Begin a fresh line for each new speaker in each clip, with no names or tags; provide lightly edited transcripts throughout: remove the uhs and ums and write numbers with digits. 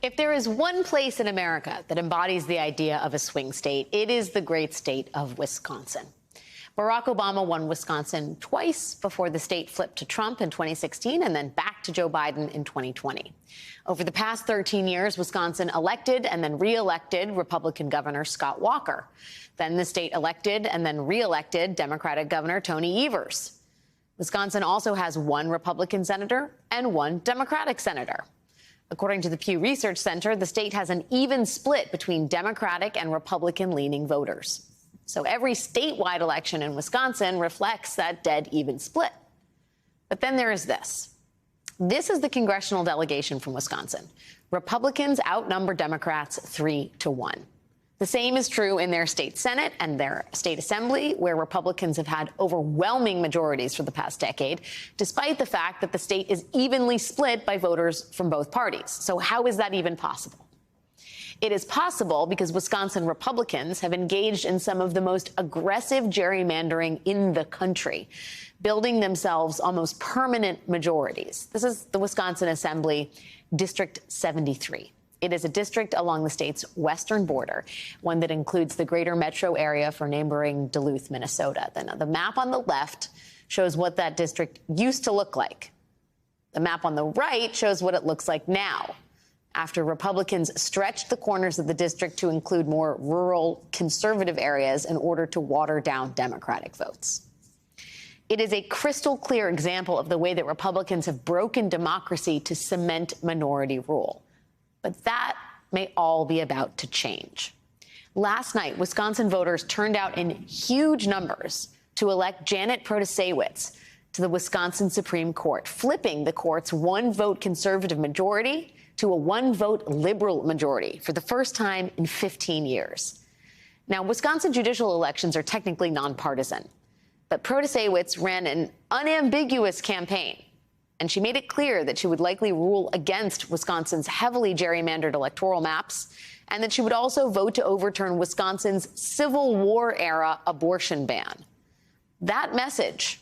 If there is one place in America that embodies the idea of a swing state, it is the great state of Wisconsin. Barack Obama won Wisconsin twice before the state flipped to Trump in 2016 and then back to Joe Biden in 2020. Over the past 13 years, Wisconsin elected and then re-elected Republican Governor Scott Walker. Then the state elected and then re-elected Democratic Governor Tony Evers. Wisconsin also has one Republican senator and one Democratic senator. According to the Pew Research Center, the state has an even split between Democratic and Republican-leaning voters. So every statewide election in Wisconsin reflects that dead even split. But then there is this. This is the congressional delegation from Wisconsin. Republicans outnumber Democrats 3-1. The same is true in their state Senate and their state assembly, where Republicans have had overwhelming majorities for the past decade, despite the fact that the state is evenly split by voters from both parties. So how is that even possible? It is possible because Wisconsin Republicans have engaged in some of the most aggressive gerrymandering in the country, building themselves almost permanent majorities. This is the Wisconsin Assembly District 73. It is a district along the state's western border, one that includes the greater metro area for neighboring Duluth, Minnesota. The map on the left shows what that district used to look like. The map on the right shows what it looks like now, after Republicans stretched the corners of the district to include more rural, conservative areas in order to water down Democratic votes. It is a crystal clear example of the way that Republicans have broken democracy to cement minority rule. But that may all be about to change. Last night, Wisconsin voters turned out in huge numbers to elect Janet Protasiewicz to the Wisconsin Supreme Court, flipping the court's one-vote conservative majority to a one-vote liberal majority for the first time in 15 years. Now, Wisconsin judicial elections are technically nonpartisan, but Protasiewicz ran an unambiguous campaign, and she made it clear that she would likely rule against Wisconsin's heavily gerrymandered electoral maps, and that she would also vote to overturn Wisconsin's Civil War-era abortion ban. That message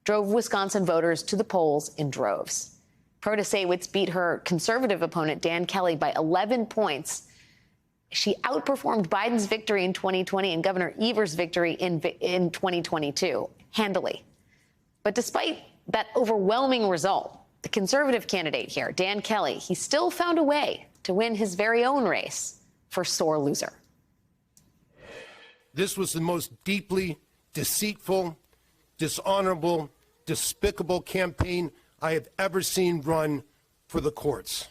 drove Wisconsin voters to the polls in droves. Protasiewicz beat her conservative opponent, Dan Kelly, by 11 points. She outperformed Biden's victory in 2020 and Governor Evers' victory in 2022, handily. But despite that overwhelming result, the conservative candidate here, Dan Kelly, he still found a way to win his very own race for sore loser.
This was the most deeply deceitful, dishonorable, despicable campaign I have ever seen run for the courts.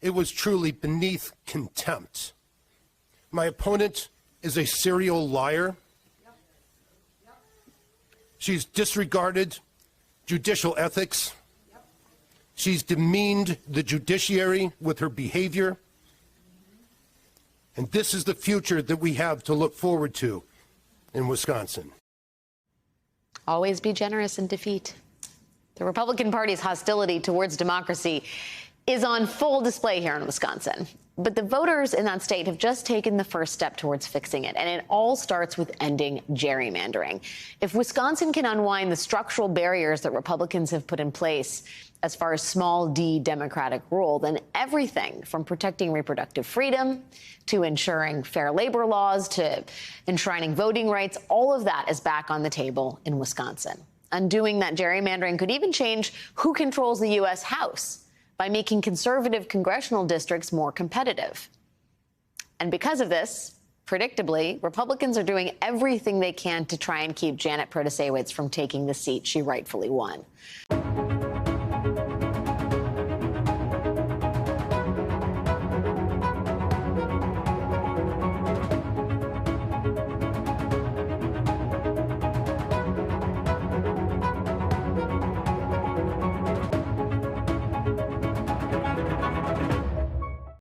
It was truly beneath contempt. My opponent is a serial liar. She's disregarded judicial ethics. She's demeaned the judiciary with her behavior. And this is the future that we have to look forward to in Wisconsin.
Always be generous in defeat. The Republican Party's hostility towards democracy is on full display here in Wisconsin. But the voters in that state have just taken the first step towards fixing it, and it all starts with ending gerrymandering. If Wisconsin can unwind the structural barriers that Republicans have put in place as far as small d democratic rule, then everything from protecting reproductive freedom to ensuring fair labor laws to enshrining voting rights, all of that is back on the table in Wisconsin. Undoing that gerrymandering could even change who controls the U.S. House by making conservative congressional districts more competitive. And because of this, predictably, Republicans are doing everything they can to try and keep Janet Protasiewicz from taking the seat she rightfully won.